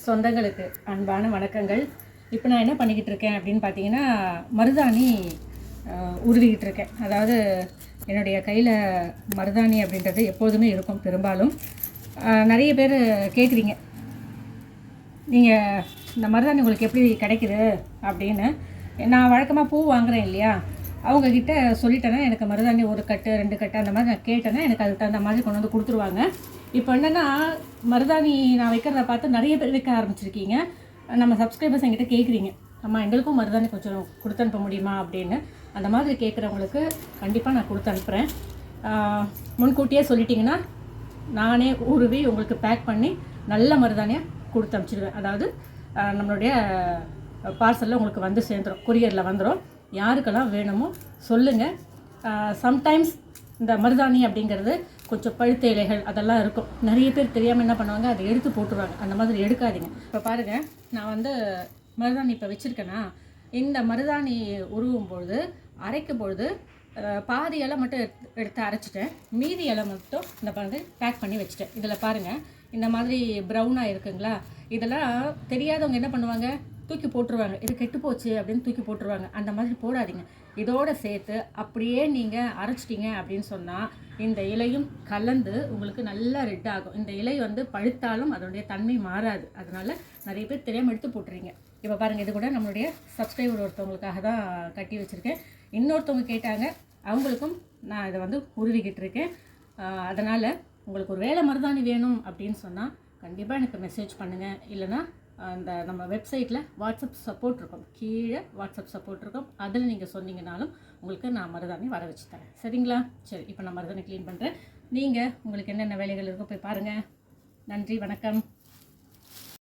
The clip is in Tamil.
சொந்தங்களுக்கு அன்பான வணக்கங்கள். இப்போ நான் என்ன பண்ணிக்கிட்டு இருக்கேன் அப்படின்னு பார்த்தீங்கன்னா, மருதாணி உருவிக்கிட்டு இருக்கேன். அதாவது என்னுடைய கையில் மருதாணி அப்படின்றது எப்போதுமே இருக்கும். பெரும்பாலும் நிறைய பேர் கேட்குறீங்க, நீங்கள் இந்த மருதாணி உங்களுக்கு எப்படி கிடைக்குது அப்படின்னு. நான் வழக்கமாக பூ வாங்குகிறேன் இல்லையா, அவங்கக்கிட்ட சொல்லிட்டேன்னா எனக்கு மருதாணி ஒரு கட்டு 2 கட்டு அந்த மாதிரி நான் கேட்டேன்னா எனக்கு அதுக்கு தகுந்த மாதிரி கொண்டு வந்து கொடுத்துருவாங்க. இப்போ என்னென்னா, மருதாணி நான் வைக்கிறத பார்த்து நிறைய பேர் வைக்க ஆரம்பிச்சிருக்கீங்க. நம்ம சப்ஸ்கிரைபர்ஸ் என்கிட்ட கேட்குறீங்க, அம்மா எங்களுக்கும் மருதாணி கொஞ்சம் கொடுத்து அனுப்ப முடியுமா அப்படின்னு. அந்த மாதிரி கேட்குறவங்களுக்கு கண்டிப்பாக நான் கொடுத்து அனுப்புகிறேன். முன்கூட்டியே சொல்லிட்டிங்கன்னா நானே உருவி உங்களுக்கு பேக் பண்ணி நல்ல மருதாணியாக கொடுத்து அனுப்பிச்சிடுவேன். அதாவது நம்மளுடைய பார்சலில் உங்களுக்கு வந்து சேர்ந்துடும், கொரியரில் வந்துடும். யாருக்கெல்லாம் வேணுமோ சொல்லுங்கள். சம்டைம்ஸ் இந்த மருதாணி அப்படிங்கிறது கொஞ்சம் பழுத்த இலைகள் அதெல்லாம் இருக்கும். நிறைய பேர் தெரியாமல் என்ன பண்ணுவாங்க, அதை எடுத்து போட்டுருவாங்க. அந்த மாதிரி எடுக்காதீங்க. இப்போ பாருங்கள், நான் வந்து மருதாணி இப்போ வச்சுருக்கேன்னா, இந்த மருதாணி உருவும் பொழுது அரைக்கும் பொழுது பாதி இலை மட்டும் எடுத்து அரைச்சிட்டேன், மீதி இலை மட்டும் இந்த பாருங்க பேக் பண்ணி வச்சுட்டேன். இதில் பாருங்கள் இந்த மாதிரி ப்ரௌனாக இருக்குங்களா, இதெல்லாம் தெரியாதவங்க என்ன பண்ணுவாங்க, தூக்கி போட்டுருவாங்க. இது கெட்டு போச்சு அப்படின்னு தூக்கி போட்டுருவாங்க. அந்த மாதிரி போடாதீங்க. இதோடு சேர்த்து அப்படியே நீங்கள் அரைச்சிட்டிங்க அப்படின்னு சொன்னால் இந்த இலையும் கலந்து உங்களுக்கு நல்லா ரெட் ஆகும். இந்த இலை வந்து பழுத்தாலும் அதனுடைய தன்மை மாறாது. அதனால் நிறைய பேர் தெரியாமல் எடுத்து போட்டுறீங்க. இப்போ பாருங்கள், இது கூட நம்மளுடைய சப்ஸ்கிரைபர் ஒருத்தவங்களுக்காக தான் கட்டி வச்சுருக்கேன். இன்னொருத்தவங்க கேட்டாங்க, அவங்களுக்கும் நான் இதை வந்து உருவிக்கிட்டு இருக்கேன். அதனால் உங்களுக்கு ஒரு வேலை மருதாணி வேணும் அப்படின்னு சொன்னால் கண்டிப்பாக எனக்கு மெசேஜ் பண்ணுங்கள். இல்லைனா அந்த நம்ம வெப்சைட்டில் வாட்ஸ்அப் சப்போர்ட் இருக்கும், கீழே வாட்ஸ்அப் சப்போர்ட் இருக்கும். அதில் நீங்கள் சொன்னீங்கனாலும் உங்களுக்கு நான் மருதாணி வர வச்சு தரேன். சரிங்களா? சரி, இப்போ நான் மருதாணி க்ளீன் பண்ணுறேன். நீங்கள் உங்களுக்கு என்னென்ன வேலைகள் இருக்கோ போய் பாருங்கள். நன்றி, வணக்கம்.